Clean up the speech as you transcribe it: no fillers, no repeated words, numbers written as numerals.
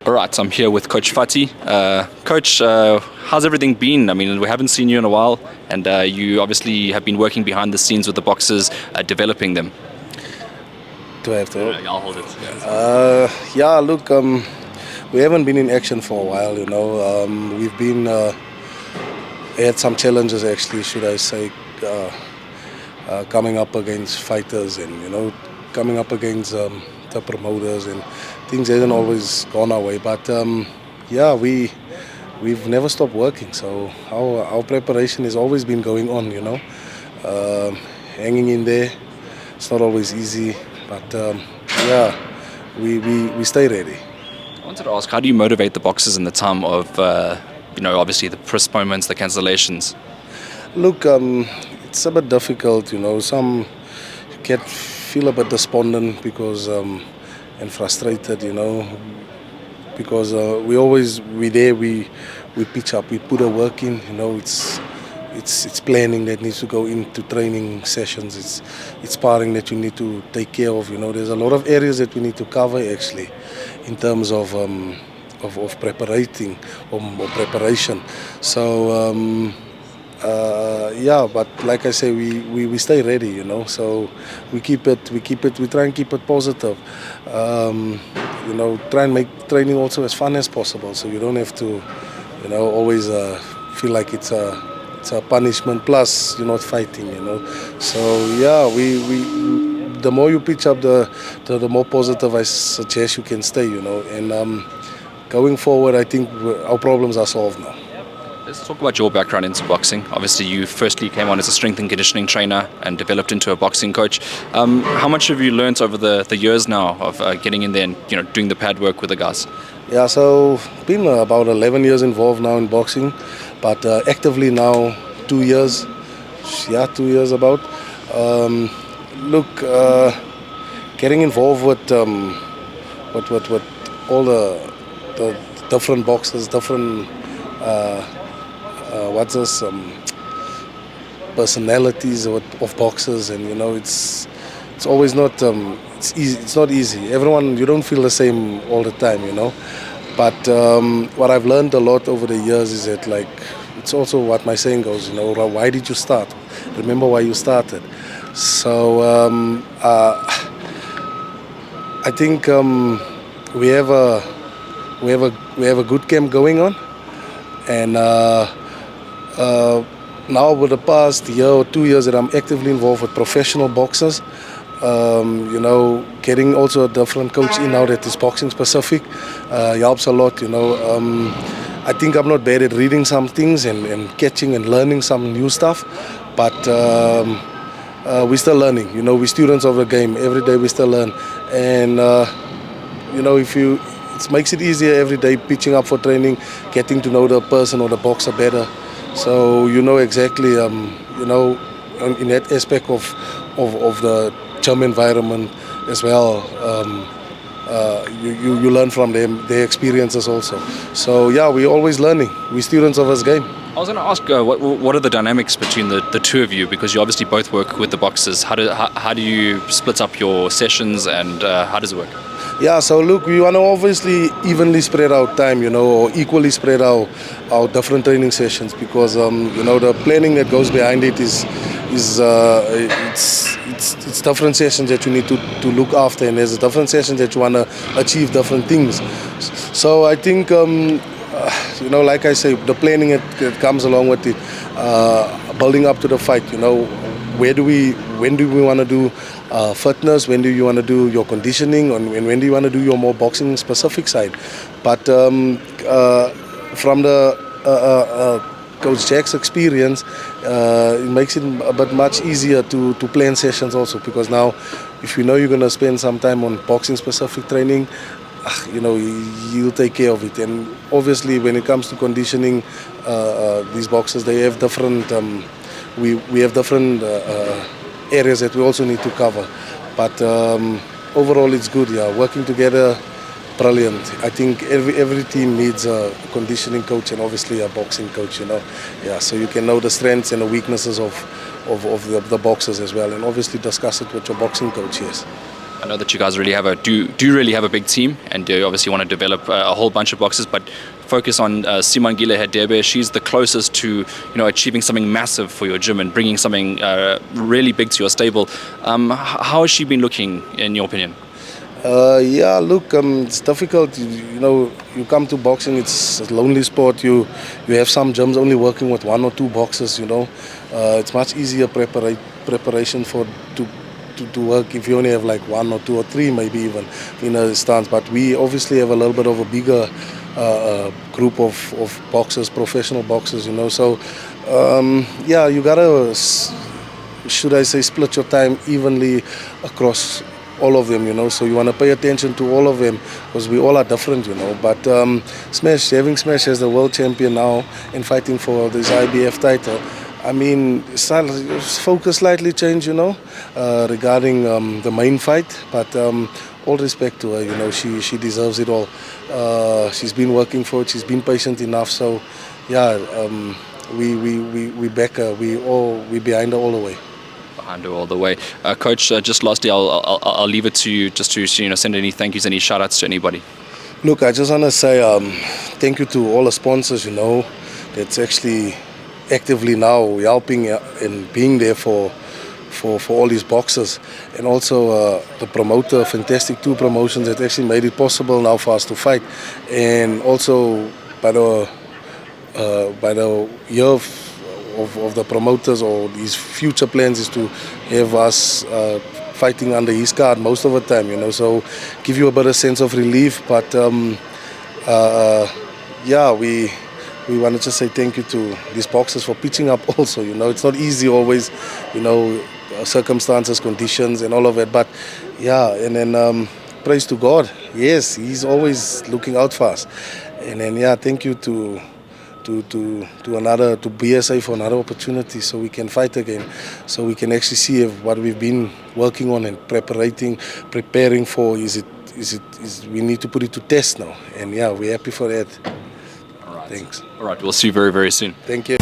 All right, I'm here with Coach Fati. Coach, how's everything been? I mean, we haven't seen you in a while, and you obviously have been working behind the scenes with the boxers, developing them. Do I have to? Yeah, I'll hold it. Yeah, look, we haven't been in action for a while, we've been, had some challenges actually, should I say, coming up against fighters and, coming up against the promoters, and things hasn't always gone our way. But yeah, we've never stopped working, so our preparation has always been going on, hanging in there. It's not always easy, but yeah, we stay ready. I wanted to ask, how do you motivate the boxers in the time of, obviously the postponements, the cancellations? Look, it's a bit difficult, some get feel a bit despondent because and frustrated, because we pitch up, we put our work in, it's planning that needs to go into training sessions, it's sparring that you need to take care of, there's a lot of areas that we need to cover actually in terms of preparation. So yeah, but like I say, we stay ready, so we try and keep it positive, try and make training also as fun as possible, so you don't have to, always feel like it's a punishment, plus you're not fighting, so yeah, the more you pitch up, the more positive I suggest you can stay, and going forward, I think our problems are solved now. Let's talk about your background into boxing. Obviously, you firstly came on as a strength and conditioning trainer and developed into a boxing coach. How much have you learned over the years now of getting in there and doing the pad work with the guys? Yeah, so been about 11 years involved now in boxing, but actively now 2 years. Yeah, 2 years about. Look, getting involved with all the different boxers, different personalities of boxers, and it's always not it's easy. It's not easy. Everyone, you don't feel the same all the time, But what I've learned a lot over the years is that, like, it's also what my saying goes, why did you start? Remember why you started. So I think we have a good camp going on, and now over the past year or 2 years that I'm actively involved with professional boxers, getting also a different coach in now that is boxing specific helps a lot, I think I'm not bad at reading some things and catching and learning some new stuff, but we're still learning, we're students of the game. Every day we still learn, and it makes it easier every day pitching up for training, getting to know the person or the boxer better. So exactly, in that aspect of the gym environment as well. You learn from them, their experiences also. So yeah, we're always learning. We're students of this game. I was going to ask, what are the dynamics between the two of you? Because you obviously both work with the boxers. How do you split up your sessions, and how does it work? Yeah, so look, we want to obviously evenly spread out time, or equally spread our different training sessions, because the planning that goes behind it is it's different sessions that you need to look after, and there's different sessions that you want to achieve different things. So I think like I say, the planning that comes along with it, building up to the fight, when do we want to do fitness, when do you want to do your conditioning, and when do you want to do your more boxing specific side. But from the Coach Jack's experience, it makes it a bit much easier to plan sessions also, because now if you know you're going to spend some time on boxing specific training, you'll take care of it. And obviously when it comes to conditioning, these boxers, they have different we have different areas that we also need to cover, but overall it's good. Yeah, working together, brilliant. I think every team needs a conditioning coach and obviously a boxing coach, yeah, so you can know the strengths and the weaknesses of the boxers as well, and obviously discuss it with your boxing coach. Yes. I know that you guys really have do really have a big team, and you obviously want to develop a whole bunch of boxers, but focus on Simangile Hadebe. She's the closest to achieving something massive for your gym and bringing something really big to your stable. How has she been looking, in your opinion? Yeah, look, it's difficult. You come to boxing, it's a lonely sport. You have some gyms only working with 1 or 2 boxers. It's much easier preparation to work if you only have like 1 or 2 or 3, maybe even in a stance. But we obviously have a little bit of a bigger group of boxers, professional boxers. So yeah, you gotta, should I say, split your time evenly across all of them, so you want to pay attention to all of them because we all are different, but having Smash as the world champion now and fighting for this IBF title, I mean, focus slightly changed, regarding the main fight, but all respect to her, she deserves it all. She's been working for it, she's been patient enough, so yeah, we back her, we behind her all the way. Behind her all the way. Coach, just lastly, I'll leave it to you just to send any thank yous, any shout outs to anybody. Look, I just want to say thank you to all the sponsors, that's actually actively now helping and being there for all these boxers, and also the promoter, Fantastic 2 Promotions, that actually made it possible now for us to fight, and also by the year of the promoters, or these future plans is to have us fighting under his card most of the time, so give you a better sense of relief. But yeah, we want to just say thank you to these boxers for pitching up also. It's not easy always, circumstances, conditions and all of it, but yeah, and then praise to God, yes, he's always looking out for us. And then yeah, thank you to BSA for another opportunity, so we can fight again, so we can actually see if what we've been working on and preparing for is we need to put it to test now, and yeah, we're happy for that. All right. Thanks. All right, we'll see you very, very soon. Thank you.